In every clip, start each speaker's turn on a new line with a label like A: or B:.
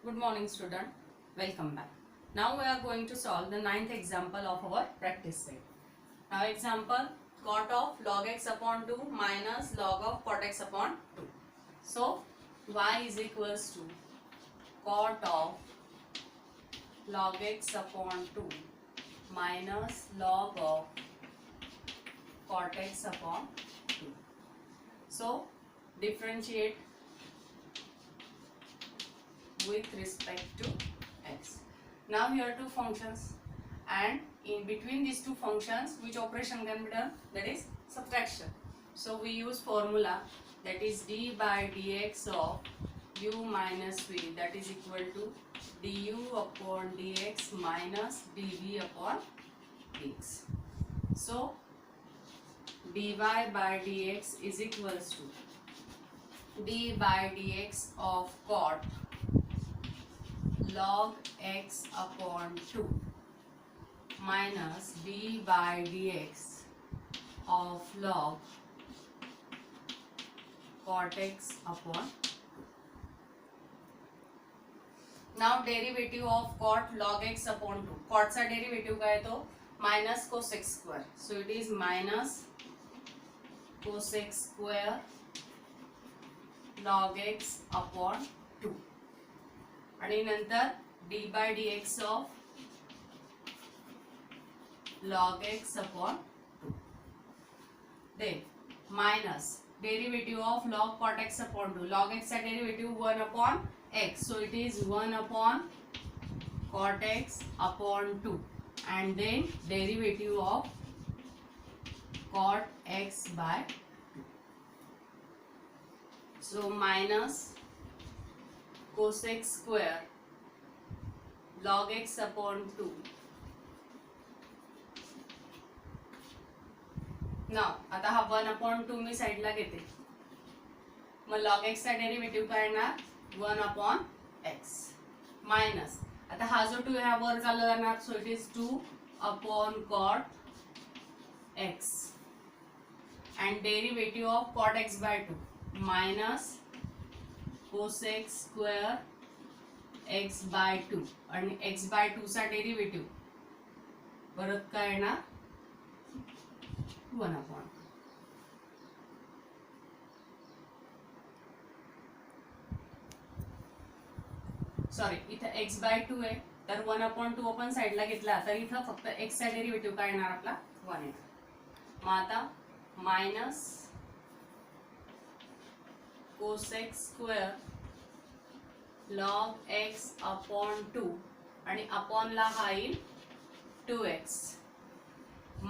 A: Good morning student, welcome back. Now we are going to solve the ninth example of our practice set. Now example, cot of log x upon 2 minus log of cot x upon 2. So y is equals to cot of log x upon 2 minus log of cot x upon 2. So differentiate with respect to x. Now here are two functions, and in between these two functions which operation can be done, that is subtraction. So we use formula, that is d by dx of u minus v, that is equal to du upon dx minus dv upon dx. So dy by dx is equals to d by dx of cot log x upon 2 minus d by dx of log cot x upon 2. Now derivative of cot log x upon 2. Cot चा derivative काय तो minus cosec square. So it is minus cosec square log x upon 2. आणि नंतर d by dx of log x upon 2. Then minus derivative of log cot x upon 2. Log x चा derivative 1 upon x. So it is 1 upon cot x upon 2. And then derivative of cot x by 2. So minus cosec square log x upon 2. Now आता हा 1 upon 2 मी साइडला घेते, मग log x चा derivative काय येणार 1 upon x minus आता हा जो 2 ह्या वर चालला जाणार, so it is 2 upon cot x and derivative of cot x by 2 minus cosec square x by 2 आणि x by 2 चा डेरिव्हेटिव्ह परत काय येणार 1 upon. सॉरी इथं x by 2 आहे, तर 1 upon 2 आपण साइडला घेतला, तर इथं फक्त x चा डेरिव्हेटिव्ह काय येणार आपला 1 येणार. मग आता minus cosec square log x upon 2 आणि अपॉन ला हा येईल 2x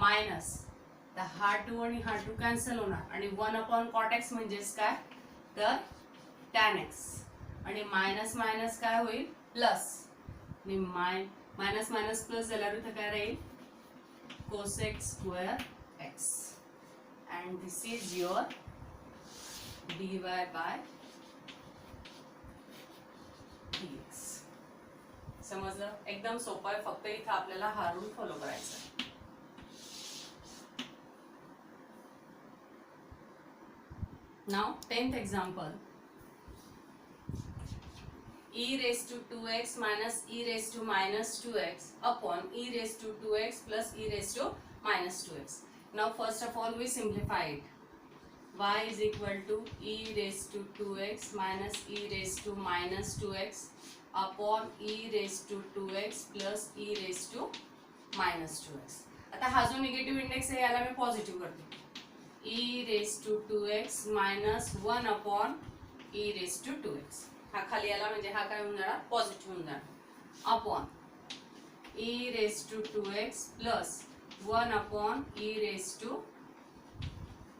A: मायनस हा 2 आणि हा 2 कॅन्सल होणार आणि 1 अपॉन cot x म्हणजेच काय तर tan x आणि मायनस मायनस काय होईल प्लस आणि मायनस मायनस प्लस झाल्यावर इथं काय राहील cosec square x and this is your dy by dx. समजलं? एकदम सोपं आहे, फक्त इथं आपल्याला हा रूल फॉलो करायचा आहे. Now 10th example, e raised to 2x minus e raised to minus 2x upon e raised to 2x plus e raised to minus 2x. Now first of all we simplify it. Y is equal to e raised to 2x minus e raised to minus 2x upon e raised to 2x plus e raised to minus 2x. आता हा जो negative index आहे याला मी positive करते. e raised to 2x minus 1 upon e raised to 2x. हा खाली आला म्हणजे हा काय होऊन जाणार पॉझिटिव्ह होऊन जाणार upon e raised to 2x plus 1 upon e raised to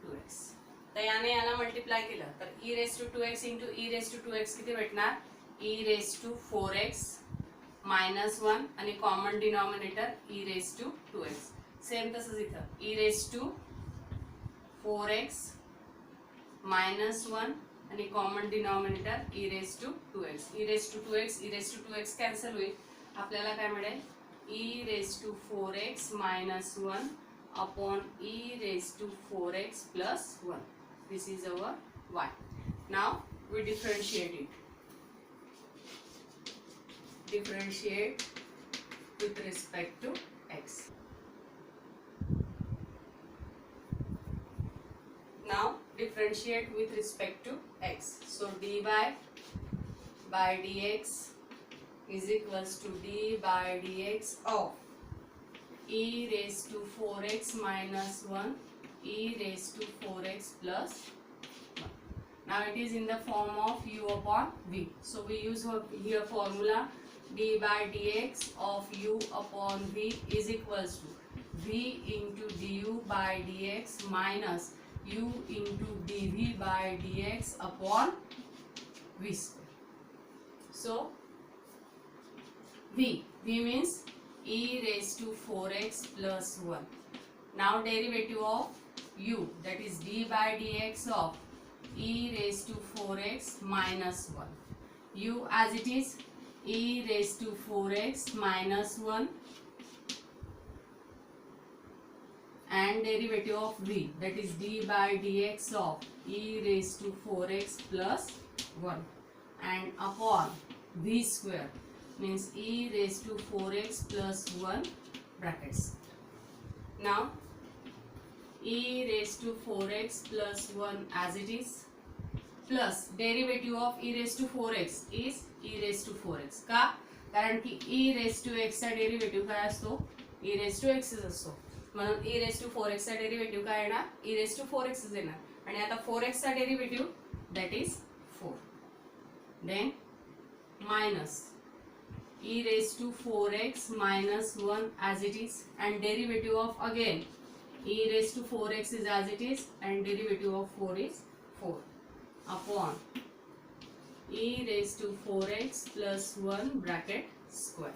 A: 2x. तर याने याला मल्टिप्लाय केलं तर e raised to 2x into e raised to 2x किती भेटणार e raised to 4x minus 1 आणि common denominator e raised to 2x. Same तसंच इथं e raised to 4x minus 1 आणि common denominator e raised to 2x. e raised to 2x e raised to 2x cancel होईल, आपल्याला काय मिळेल e raised to 4x minus 1 upon e raised to 4x plus 1. This is our y. Now we differentiate it. differentiate with respect to x. Now differentiate with respect to x. So dy by dx is equals to d by dx of e raised to 4x minus 1 e raised to 4x plus 1. Now it is in the form of u upon v. So we use here formula d by dx of u upon v is equals to v into du by dx minus u into dv by dx upon v square. So v means e raised to 4x plus 1. Now derivative of u, that is d by dx of e raised to 4x minus 1. u as it is e raised to 4x minus 1 and derivative of v, that is d by dx of e raised to 4x plus 1 and upon v square means e raised to 4x plus 1 brackets. Now e raised to 4x plus 1 as it is plus derivative of e raised to 4x is e raised to 4x. का? कारण की e raised to x चा derivative काय असतो? e raised to x असतो. म्हणून e raised to 4x चा derivative काय येणार? e raised to 4x येणार आणि आता 4x चा derivative that is 4. Then minus e raised to 4x minus 1 as it is and derivative of again e raised to 4x is as it is and derivative of 4 is 4 upon e raised to 4x plus 1 bracket square.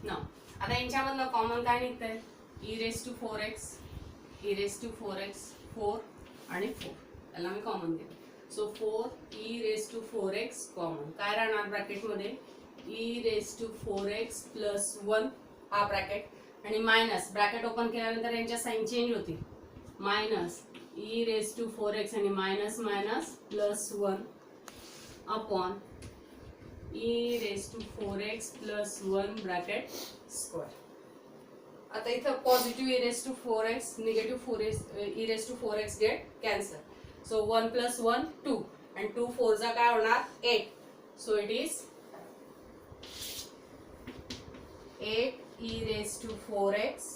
A: Now आता यांच्यामधनं common काय निघतंय? e raised to 4x, e raised to 4x 4 आणि 4 याला मी common घेतो. सो 4 e raised to 4x common काय राहणार bracket मध्ये e raised to 4x plus 1 हा bracket आणि मायनस ब्रॅकेट ओपन केल्यानंतर यांच्या साइन चेंज होती minus e raised to 4x आणि minus minus plus 1 upon e raised to 4x plus 1 bracket square. आता इथं positive e raised to 4x negative 4x e raised to 4x get cancel. So 1 plus 1 2 and 2 4 चा काय होणार 8. So it is 8 e raised to 4x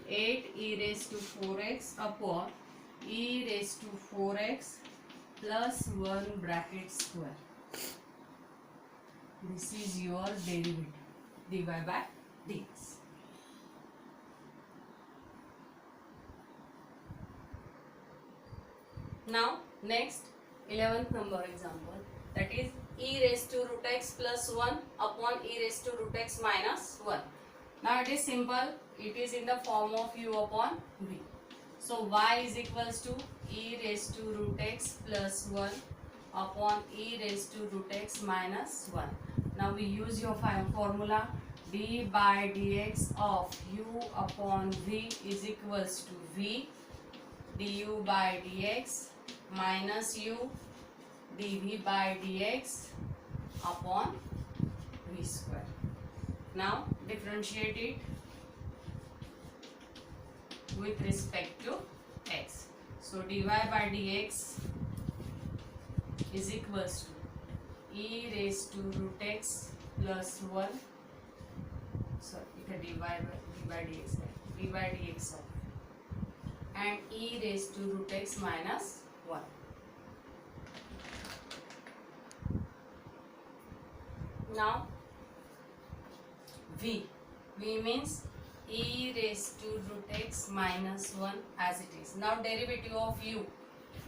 A: 8 e raised to 4x upon e raised to 4x plus 1 bracket square. This is your derivative dy by dx. Now next 11th number example, that is e raised to root x plus 1 upon e raised to root x minus 1. Now it is simple, it is in the form of u upon v. So y is equals to e raised to root x plus 1 upon e raised to root x minus 1. Now we use your formula d by dx of u upon v is equals to v du by dx minus u dv by dx upon v square. Now differentiate it with respect to x. So dy by dx is equals to e raised to root x plus 1. Sorry, it dy by dx d by dx of and e raised to root x minus 1. Now v means e raised to root x minus 1 as it is. Now derivative of u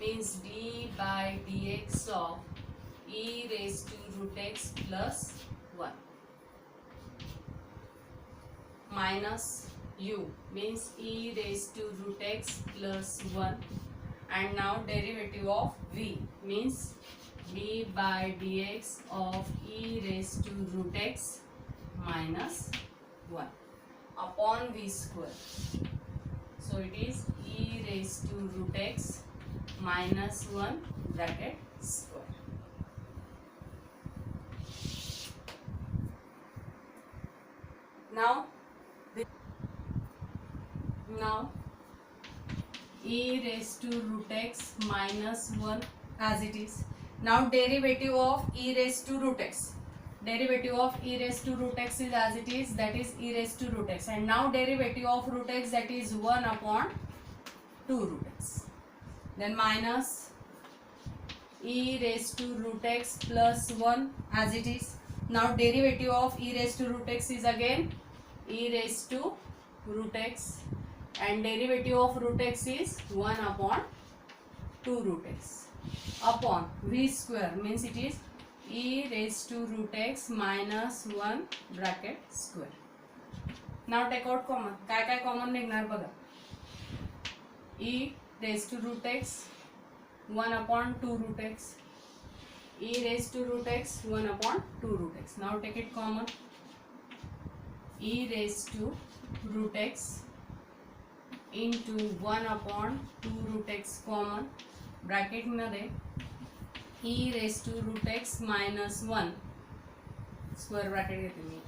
A: means d by dx of e raised to root x plus 1 minus u means e raised to root x plus 1 and now derivative of v means d by dx of e raised to root x minus 1 upon v square. So it is e raised to root x minus 1 bracket square. Now e raised to root x minus 1 as it is. Now derivative of e raised to root x. Derivative of e raised to root x is as it is, that is e raised to root x. And now derivative of root x, that is 1 upon 2 root x. Then minus e raised to root x plus 1 as it is. Now derivative of e raised to root x is again e raised to root x, and derivative of root x is 1 upon 2 root x upon v square, means it is e raised to root x minus 1 bracket square. Now take out common. काय common निघणार बघा. e raised to root x 1 upon 2 root x, e raised to root x 1 upon 2 root x. Now take it common. e raised to root x into 1 upon 2 root x common, bracket मध्ये e raised to root x minus 1 square bracket घेते मी,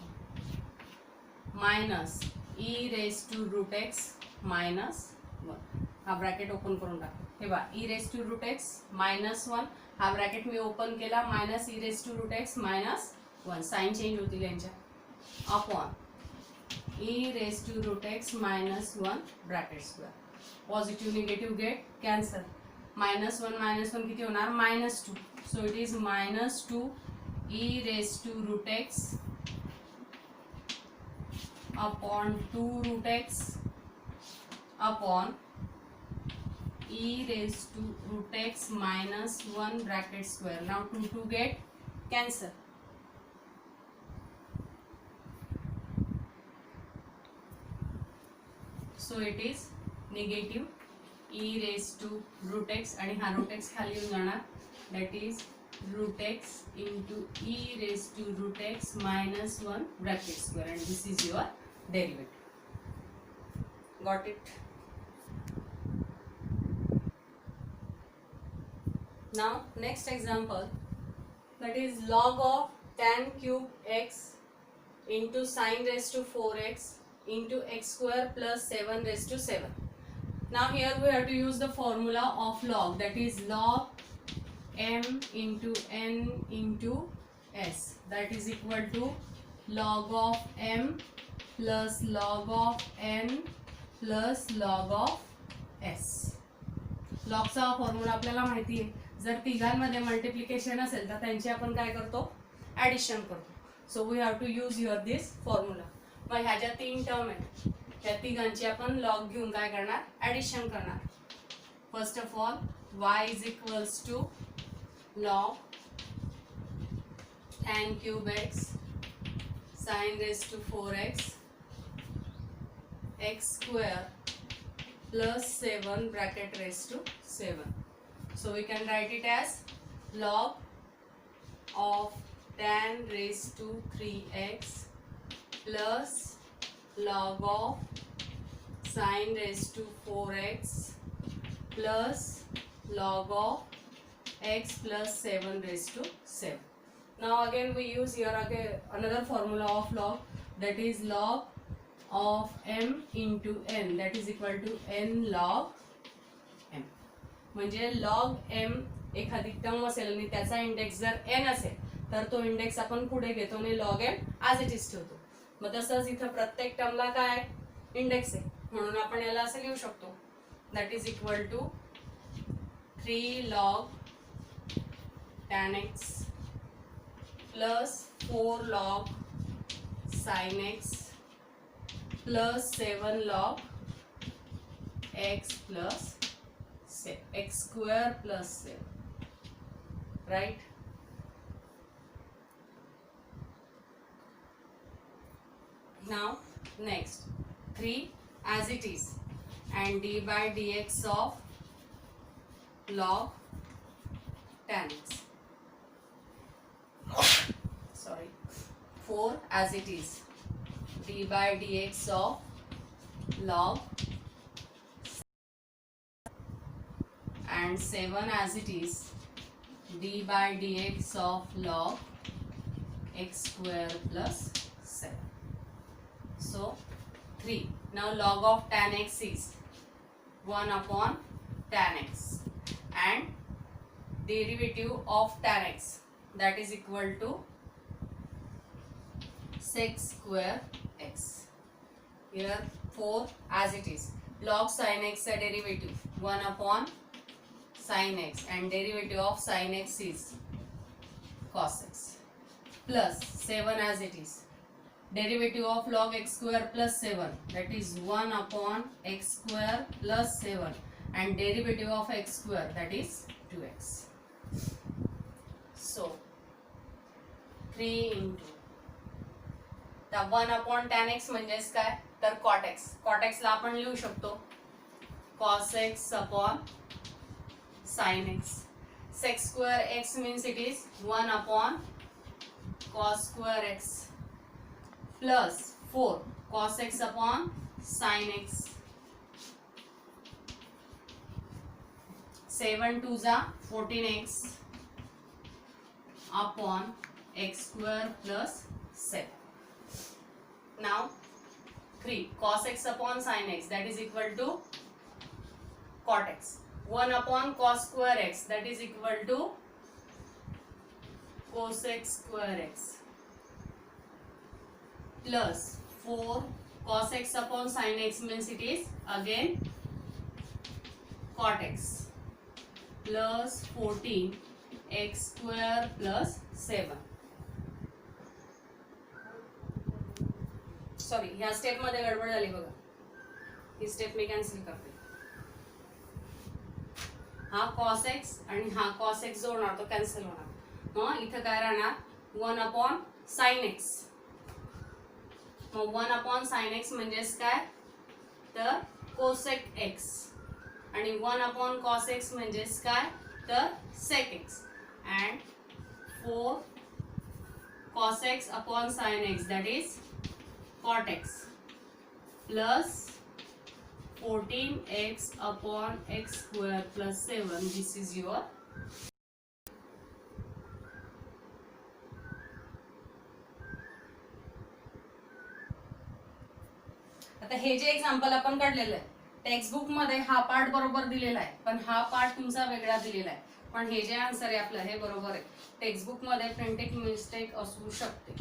A: minus e raised to root x minus 1. हा bracket open करून टाका. हे बघा e raised to root x minus 1, हा bracket मी open केला, minus e raised to root x minus 1, sign change होतील यांच्या, upon e raised to root x minus 1 bracket square. Positive negative get cancel. minus 1 किती होणार, minus 2. So it is minus 2 e raised to root x upon 2 root x upon e raised to root x minus 1 bracket square. Now 2 get cancel. So it is negative e raised to root x, आणि हा root x खाली येऊन जाणार, that is root x into e raised to root x minus 1 bracket square, and this is your derivative. Got it? Now next example, that is log of tan cube x into sin raised to 4x into x square plus 7 raised to 7. Now here we have to use the formula of log, that is log m into n into s, that is equal to log of m plus log of n plus log of s. लॉगचा formula आपल्याला माहिती आहे. जर तिघांमध्ये multiplication असेल तर त्यांची आपण काय करतो, ॲडिशन करतो. So we have to use your this formula. मग ह्या ज्या 3 टर्म आहेत त्या तिघांची आपण लॉग घेऊन काय करणार, ॲडिशन करणार. First of all y is equals to log tan cube x sin raised to 4x x square plus 7 bracket raised to 7. So we can write it as log of tan raised to 3x plus log of sin raised to 4x plus log of x plus 7 raised to 7. Now again we use here again another formula of log, that is log of m into n, that is equal to n log m. म्हणजे log m एखादी term असेल आणि त्याचा index जर n असेल तर तो index आपण पुढे घेतो आणि log m as it is ठेवतो. मग तसंच इथं प्रत्येक टर्मला काय इंडेक्स आहे, म्हणून आपण याला असं लिहू शकतो, that is equal to 3 log tan x plus 4 log sin x plus 7 log x plus x square plus 7, right? Now next 3 as it is, and d by dx of log tan x. Sorry, 4 as it is, d by dx of log, and 7 as it is, d by dx of log x square plus 7. So 3. Now log of tan x is 1 upon tan x and derivative of tan x, that is equal to sec square x. Here 4 as it is. Log sin x a derivative 1 upon sin x and derivative of sin x is cos x plus 7 as it is. Derivative of log x square plus 7, that is 1 upon x square plus 7 and derivative of x square, that is 2x. So 3 into the 1 upon tan x म्हणजेच काय तर cot x. cot x ला आपण लिहू शकतो cos x upon sin x. sec square x means it is 1 upon cos square x plus 4 cos x upon sin x. 7 2 जा 14x upon x square plus 7. Now 3 cos x upon sin x, that is equal to cot x. 1 upon cos square x, that is equal to cos x square x plus 4 cos x upon sin x means it is again cot x plus 14 x square plus 7. Sorry ह्या step मध्ये गडबड झाली बघा, ही step मी cancel करते. हा cos x आणि हा cos x जो होणार तो कॅन्सल होणार. मग इथं काय राहणार 1 अपॉन sin x. मग 1 अपॉन sin x म्हणजेच काय तर cosec x आणि 1 अपॉन cos x म्हणजेच काय तर sec x and 4 cos x upon sin x, that is cot x plus 14x upon x square plus 7. This is your आता हे जे example आपण काढलेलं आहे टेक्स्ट बुक मध्ये हा पार्ट बरोबर दिलेला आहे पण हा पार्ट तुमचा वेगळा दिलेला आहे. पण हे जे आन्सर आहे आपलं हे बरोबर आहे. टेक्स्ट बुक मध्ये प्रिंटिंग मिस्टेक असू शकते.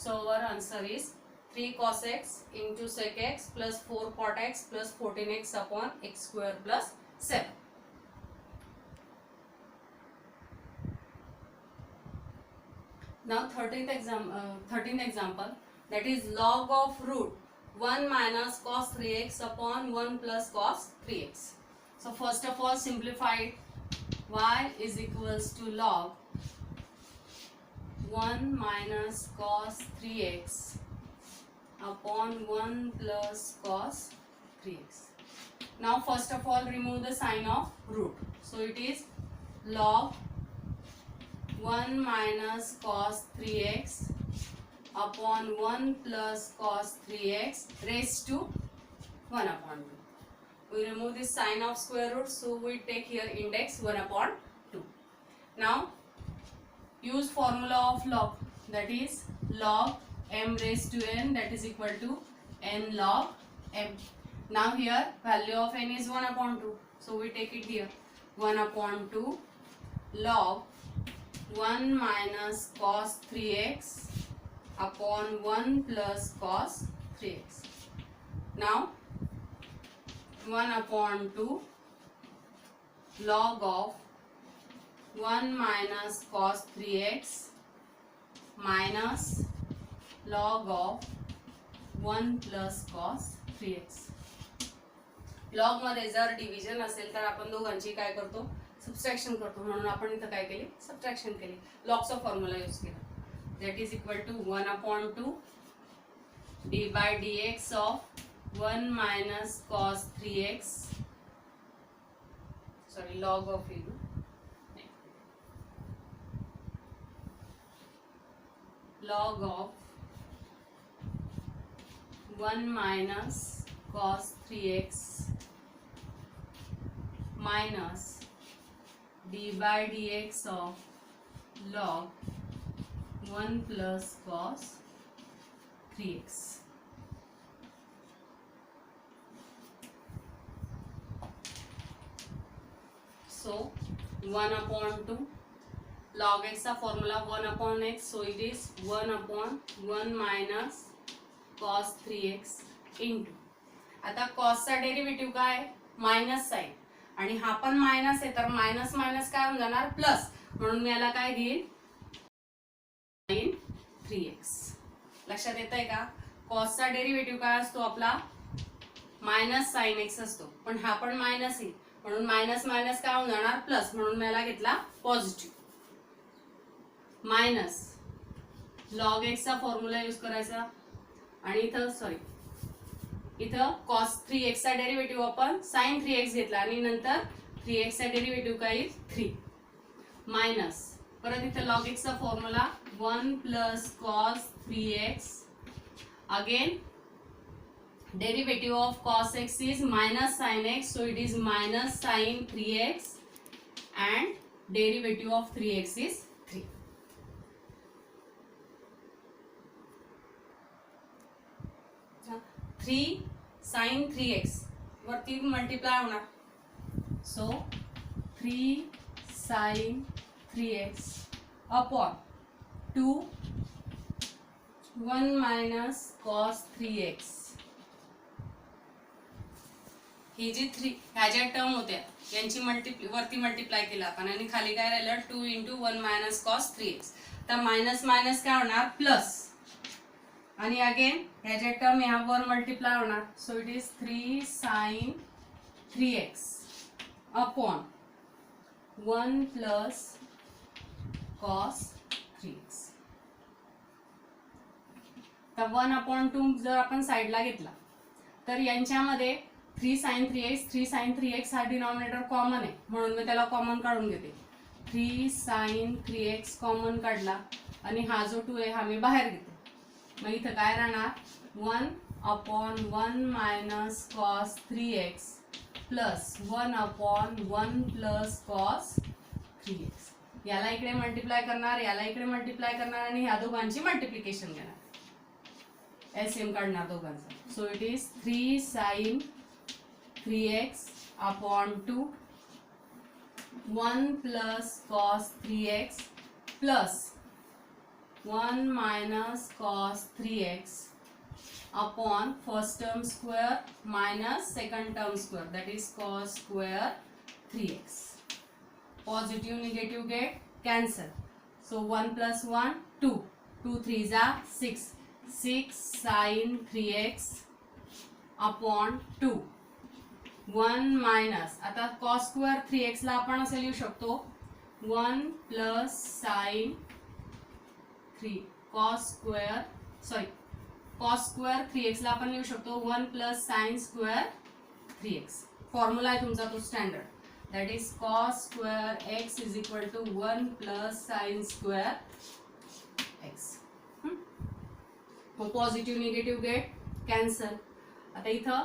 A: सो अवर answer is 3 cos x into sec x plus 4 cot x plus 14x upon x square plus 7. Now 13th example, that is log of root 1 minus cos 3x upon 1 plus cos 3x. So first of all simplify it. Y is equals to log 1 minus cos 3x upon 1 plus cos 3x. Now first of all remove the sign of root. So it is log 1 minus cos 3x upon 1 plus cos 3x raised to 1 upon 2. We remove this sign of square root, so we take here index 1 upon 2. Now use formula of log, that is log m raised to n, that is equal to n log m. Now here value of n is 1 upon 2, so we take it here 1 upon 2 log 1 minus cos 3x upon 1 plus cos 3x. Now 1 upon 2 log of 1 minus cos 3x minus log of 1 plus cos 3x. Log मध्ये जर division असेल तर आपण दोघांची काय करतो subtraction करतो. म्हणून आपण इथं काय केली सबट्रॅक्शन केली. लॉगचा फॉर्म्युला यूज केला. That is equal to 1 upon 2 d by dx of 1 minus cos 3x, sorry log of log of 1 minus cos 3x minus d by dx of log 1 plus cos 3x. So 1 upon 2 log x चा formula 1 upon x, so it is 1 upon 1 minus cos 3x into. आता cos चा derivative काय minus sign आणि हा पण minus आहे तर minus minus काय होऊन जाणार प्लस, म्हणून मी याला काय घेईल sin 3x. लक्षात येतंय का? cos चा डेरिव्हेटिव्ह काय असतो आपला मायनस sin x असतो, पण हा पण मायनस आहे म्हणून मायनस मायनस काय होऊन जाणार प्लस, म्हणून मी याला घेतला पॉझिटिव्ह. मायनस लॉग एक्स चा फॉर्म्युला यूज करायचा आणि इथं cos 3x चा डेरिव्हेटिव्ह आपण sin 3x घेतला आणि नंतर 3x चा डेरिव्हेटिव्ह काय येईल 3 मायनस परत इथं log x चा formula 1 plus cos 3x. Again derivative of cos x is minus sin x, so it is minus sin 3x and derivative of 3x is 3. Three sin 3x वरती multiply होणार, सो 3 sin 3x upon 2 1 minus cos 3x. ही जी 3 ह्या ज्या term होत्या यांची वरती multiply केला आपण आणि खाली काय राहिलं 2 into 1 minus cos 3x. तर मायनस मायनस काय होणार प्लस आणि अगेन ह्या ज्या टर्म यावर मल्टिप्लाय होणार, so it is 3 sin 3x upon 1 plus cos 3x. तर 1 upon 2 जर आपण साइडला घेतला तर यांच्यामध्ये 3 sin 3x हा डिनॉमिनेटर कॉमन आहे म्हणून मी त्याला कॉमन काढून घेते. 3 sin 3x कॉमन काढला आणि हा जो 2 आहे हा मी बाहेर घेते. मग इथं काय राहणार 1 upon 1 minus cos 3x plus 1 upon 1 plus cos 3x. याला इकडे मल्टिप्लाय करणार, याला इकडे मल्टिप्लाय करणार आणि ह्या दोघांची मल्टिप्लिकेशन घेणार, एलसीएम काढणार दोघांचा. So it is 3 sin 3x upon 2 1 plus cos 3x plus 1 minus cos 3x upon first term square minus second term square, that is cos square 3x. Positive negative get cancel, so 1 plus 1 2 2 3s are 6 6 sin 3x upon 2 1 minus आता cos square 3x ला आपण असे लिहू शकतो 1 plus sin 3 cos square 3x ला आपण लिहू शकतो 1 plus sin square 3x. Formula आहे तुमचा तो standard, that is cos square x is equal to 1 plus sin square x. Positive negative get cancel. आता इथं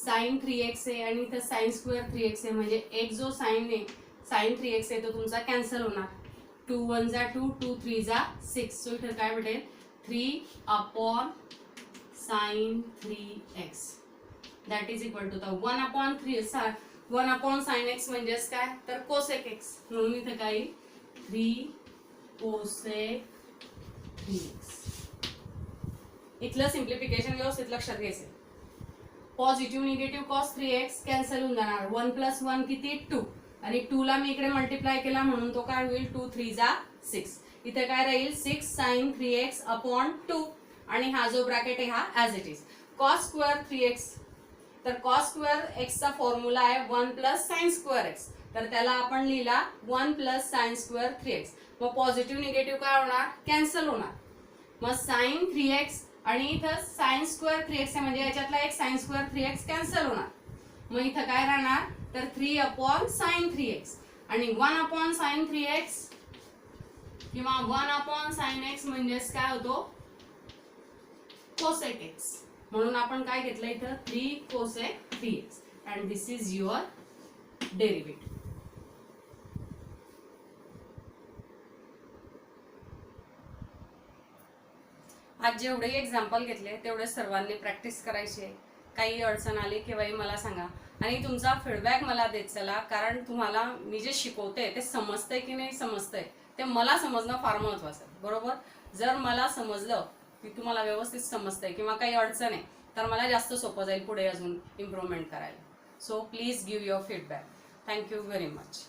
A: sin 3x आहे आणि इथं sin square 3x आहे म्हणजे एक जो sin 3x आहे तो तुमचा कॅन्सल होणार. 2 1 जा 2 2 3 जा 6, सो इथं काय भेटेल 3 upon sin 3x that is equal to 1 upon 1 upon sin x म्हणजेच काय तर cosec x, म्हणून इथं काय 3 cosec 3x. इथलं सिम्प्लिफिकेशन व्यवस्थित लक्षात घ्यायचं. Positive negative cos 3x cancel होऊन जाणार, 1 plus 1 किती 2 आणि 2 ला मी इकडे मल्टिप्लाय केला म्हणून तो काय होईल 2 3 जा 6. इथे काय राहील 6 sin 3x अपॉन 2 आणि हा जो ब्रॅकेट आहे हा as it is. cos square 3x, तर cos square x चा फॉर्म्युला आहे 1 plus sin square x, तर त्याला आपण लिहिला 1 plus sin square 3x. मग पॉझिटिव्ह निगेटिव्ह काय होणार कॅन्सल होणार, मग sin 3x आणि इथं sin square 3x आहे म्हणजे याच्यातला एक sin square 3x कॅन्सल होणार. मग इथं काय राहणार तर 3 upon sin 3x आणि 1 upon sin 3x किंवा 1 upon sin x म्हणजेच काय होतो cosec x, म्हणून आपण काय घेतलं इथं 3 cosec 3x and this is your derivative. आज जेवढे एक्झाम्पल घेतले तेवढे सर्वांनी प्रॅक्टिस करायचे. काही अडचण आली केव्हाही मला सांगा आणि तुमचा फीडबॅक मला देत चला, कारण तुम्हाला मी जे शिकवते ते समजतंय की नाही समजतंय ते मला समजणं फार महत्त्वाचं आहे. बरोबर, जर मला समजलं की तुम्हाला व्यवस्थित समजतंय किंवा काही अडचण आहे तर मला जास्त सोपं जाईल पुढे अजून इम्प्रूव्हमेंट करायला. So please give your feedback. Thank you very much.